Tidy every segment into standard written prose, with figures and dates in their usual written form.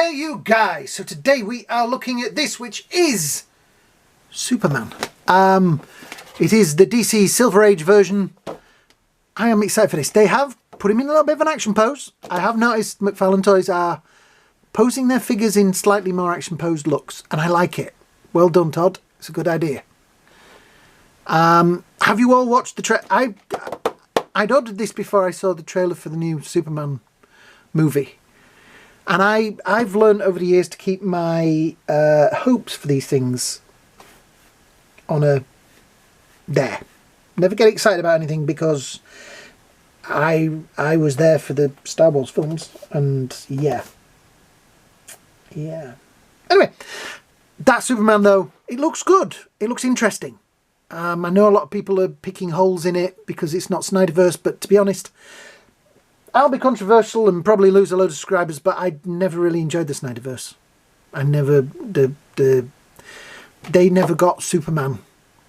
Hey you guys, so today we are looking at this, which is Superman. It is the DC Silver Age version. I am excited for this. They have put him in a little bit of an action pose. I have noticed Mcfarlane Toys are posing their figures in slightly more action posed looks, and I like it. Well done, Todd. It's a good idea. Have you all watched the trailer? I'd ordered this before I saw the trailer for the new Superman movie. And I've learned over the years to keep my hopes for these things on a there. Never get excited about anything because I was there for the Star Wars films, and yeah. Anyway, that Superman though, it looks good. It looks interesting. I know a lot of people are picking holes in it because it's not Snyderverse, but to be honest, I'll be controversial and probably lose a load of subscribers, but I never really enjoyed the Snyderverse. They never got Superman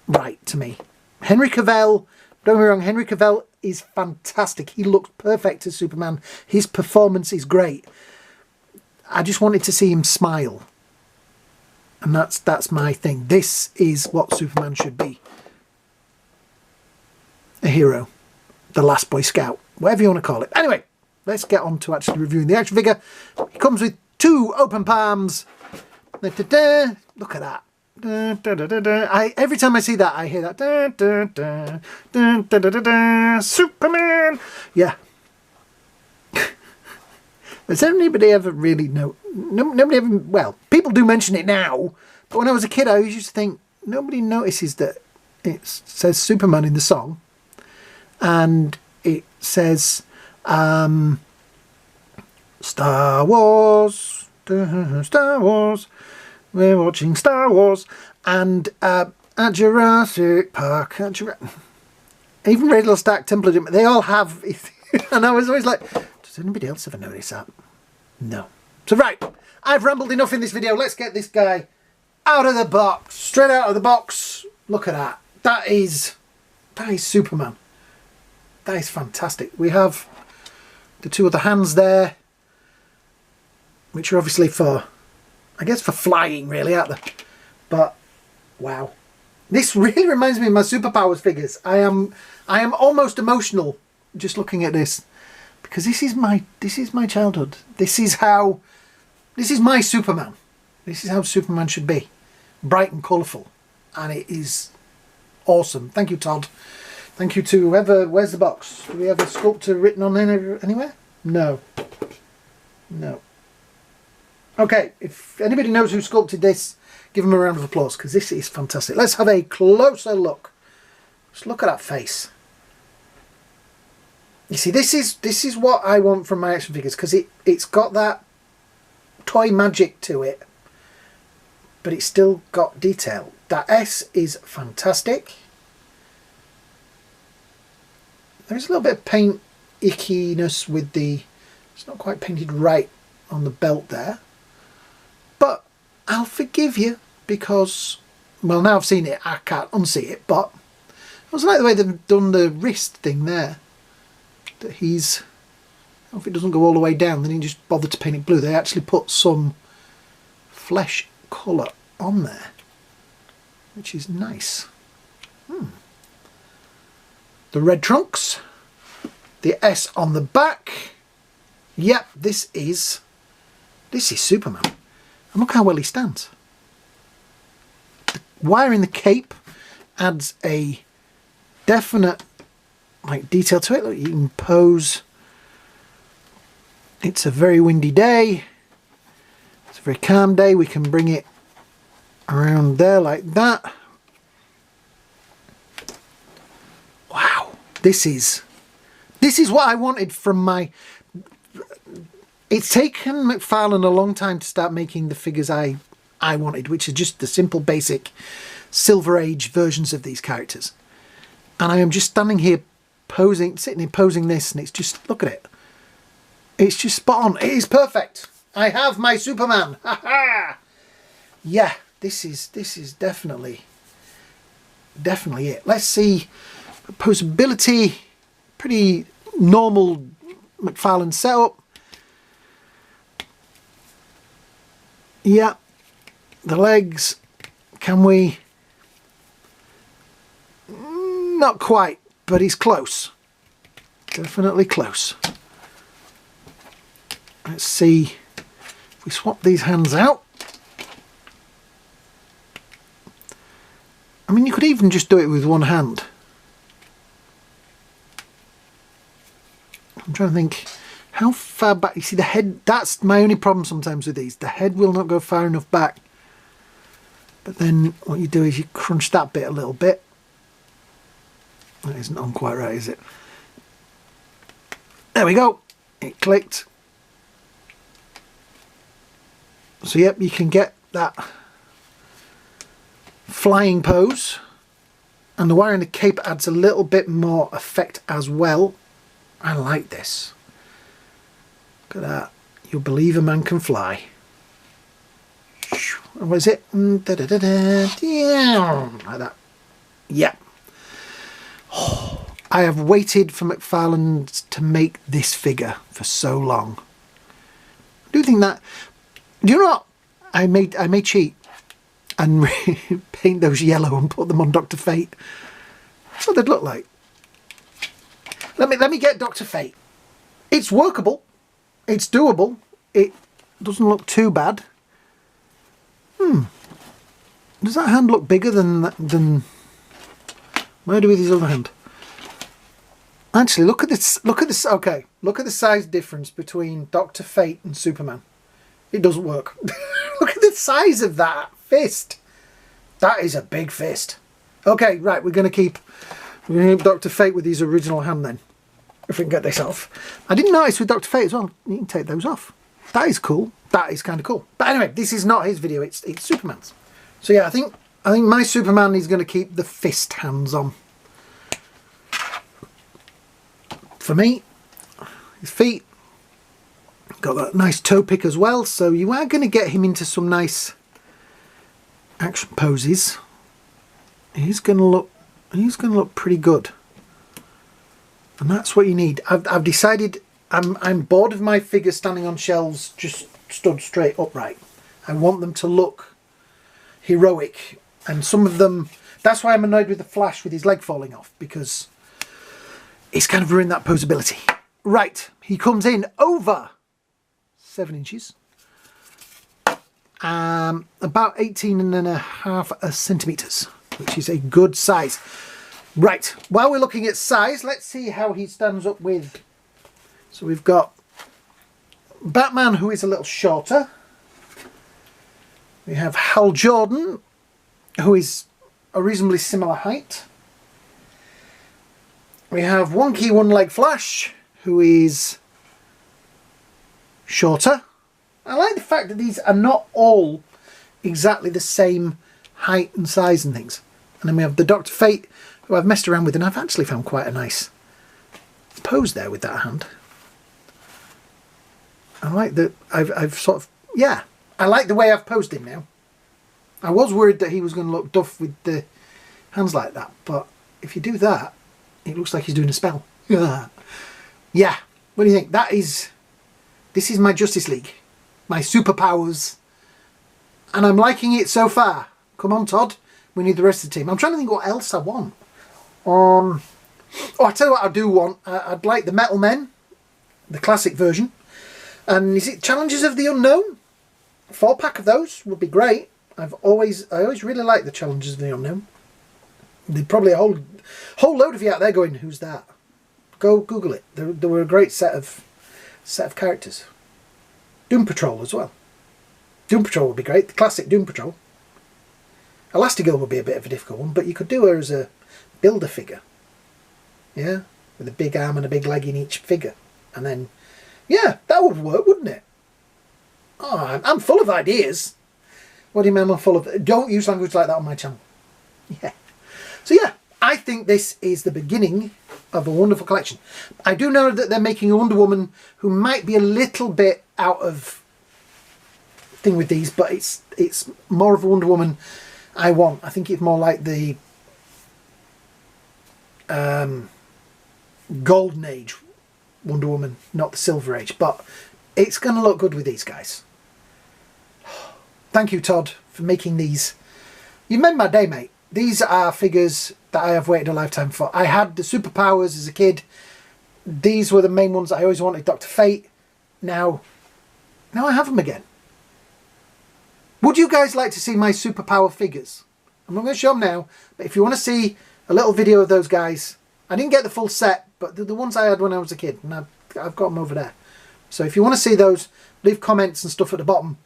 right to me. Henry Cavill, don't get me wrong, Henry Cavill is fantastic. He looks perfect as Superman. His performance is great. I just wanted to see him smile. And that's my thing. This is what Superman should be. A hero. The last Boy Scout. Whatever you want to call it. Anyway, let's get on to actually reviewing the action figure. It comes with 2 open palms. Look at that. Every time I see that, I hear that. Superman! Yeah. Has anybody ever really know? Nobody ever. Well, people do mention it now, but when I was a kid, I always used to think nobody notices that it says Superman in the song, and it says Star Wars, Star Wars. We're watching Star Wars, and at Jurassic Park, even Radio Stack Temple, they all have. And I was always like, does anybody else ever notice that? No. So right, I've rambled enough in this video. Let's get this guy out of the box, straight out of the box. Look at that. That is Superman. That is fantastic. We have the 2 other hands there, which are obviously for, I guess, for flying, really, aren't they? But wow, this really reminds me of my Superpowers figures. I am almost emotional just looking at this, because this is my childhood. This is my Superman. This is how Superman should be, bright and colourful, and it is awesome. Thank you, Todd. Thank you to whoever. Where's the box? Do we have a sculptor written on anywhere? No. Okay, if anybody knows who sculpted this, give them a round of applause, because this is fantastic. Let's have a closer look. Just look at that face. You see, this is what I want from my action figures, because it's got that toy magic to it, but it's still got detail. That S is fantastic. There's a little bit of paint ickiness with it's not quite painted right on the belt there. But I'll forgive you because, well, now I've seen it, I can't unsee it, but I was like the way they've done the wrist thing there. That if it doesn't go all the way down, then you just bother to paint it blue. They actually put some flesh colour on there, which is nice. The red trunks, the S on the back. Yep, this is Superman. And look how well he stands. The wire in the cape adds a definite detail to it. Look, you can pose. It's a very windy day. It's a very calm day. We can bring it around there like that. Wow, this is what I wanted from my. It's taken Mcfarlane a long time to start making the figures I wanted, which is just the simple, basic Silver Age versions of these characters. And I am just standing here sitting here posing this, and it's just, look at it. It's just spot on. It is perfect. I have my Superman. Ha ha! Yeah, this is definitely it. Let's see posability. Pretty normal Mcfarlane setup. Yeah, the legs, can we? Not quite, but he's close. Definitely close. Let's see if we swap these hands out. I mean, you could even just do it with one hand. I'm trying to think how far back. You see the head, that's my only problem sometimes with these. The head will not go far enough back. But then what you do is you crunch that bit a little bit. That isn't on quite right, is it? There we go. It clicked. So yep, you can get that flying pose. And the wire in the cape adds a little bit more effect as well. I like this. Look at that. You'll believe a man can fly. What is it? Like that. Yeah. Oh, I have waited for Mcfarlane to make this figure for so long. I do think that. Do you know what? I may cheat and paint those yellow and put them on Dr. Fate. That's what they'd look like. Let me get Dr. Fate. It's workable. It's doable. It doesn't look too bad. Does that hand look bigger than where do we his other hand? Actually, look at this. Look at this. Okay, look at the size difference between Dr. Fate and Superman. It doesn't work. Look at the size of that fist. That is a big fist. Okay, right. We're going to keep Dr. Fate with his original hand then. If we can get this off. I didn't notice with Dr. Fate as well. You can take those off. That is cool. That is kind of cool. But anyway, this is not his video. It's Superman's. So yeah, I think my Superman is going to keep the fist hands on. For me, his feet got that nice toe pick as well. So you are going to get him into some nice action poses. He's going to look pretty good. And that's what you need. I've decided I'm bored of my figures standing on shelves just stood straight upright. I want them to look heroic, and some of them, that's why I'm annoyed with the Flash with his leg falling off, because it's kind of ruined that posability. Right, he comes in over 7 inches, about 18.5 centimeters, which is a good size. Right, while we're looking at size, let's see how he stands up with. So we've got Batman, who is a little shorter. We have Hal Jordan, who is a reasonably similar height. We have Wonky One Leg Flash, who is shorter. I like the fact that these are not all exactly the same height and size and things. And then we have the Dr. Fate, who I've messed around with, and I've actually found quite a nice pose there with that hand. I like that I've sort of, yeah, I like the way I've posed him now. I was worried that he was going to look duff with the hands like that, but if you do that, it looks like he's doing a spell. Yeah. What do you think? This is my Justice League, my superpowers, and I'm liking it so far. Come on, Todd. We need the rest of the team. I'm trying to think what else I want. Oh, I tell you what I do want. I'd like the Metal Men, the classic version. And is it Challenges of the Unknown? 4-pack of those would be great. I always really like the Challenges of the Unknown. There's probably a whole load of you out there going, who's that? Go Google it. They were a great set of characters. Doom Patrol as well. Doom Patrol would be great. The classic Doom Patrol. Elastigirl would be a bit of a difficult one, but you could do her as a builder figure. Yeah? With a big arm and a big leg in each figure. And then, yeah, that would work, wouldn't it? Oh, I'm full of ideas. What do you mean I'm full of... Don't use language like that on my channel. Yeah. So yeah, I think this is the beginning of a wonderful collection. I do know that they're making a Wonder Woman who might be a little bit out of thing with these, but it's more of a Wonder Woman I want. I think it's more like the Golden Age Wonder Woman, not the Silver Age, but it's going to look good with these guys. Thank you, Todd, for making these. You made my day, mate. These are figures that I have waited a lifetime for. I had the superpowers as a kid. These were the main ones that I always wanted. Dr. Fate. Now I have them again. Would you guys like to see my superpower figures? I'm not going to show them now, but if you want to see a little video of those guys, I didn't get the full set, but the ones I had when I was a kid, and I've got them over there. So if you want to see those, leave comments and stuff at the bottom,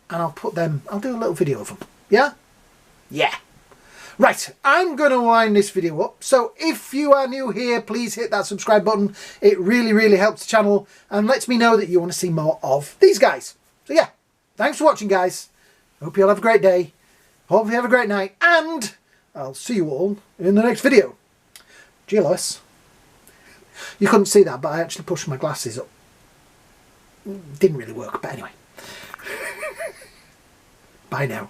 and I'll do a little video of them. Yeah? Yeah. Right, I'm going to wind this video up. So if you are new here, please hit that subscribe button. It really, really helps the channel and lets me know that you want to see more of these guys. So yeah, thanks for watching, guys. Hope you all have a great day. Hope you have a great night. And I'll see you all in the next video. Cheers. You couldn't see that, but I actually pushed my glasses up. Didn't really work, but anyway. Bye now.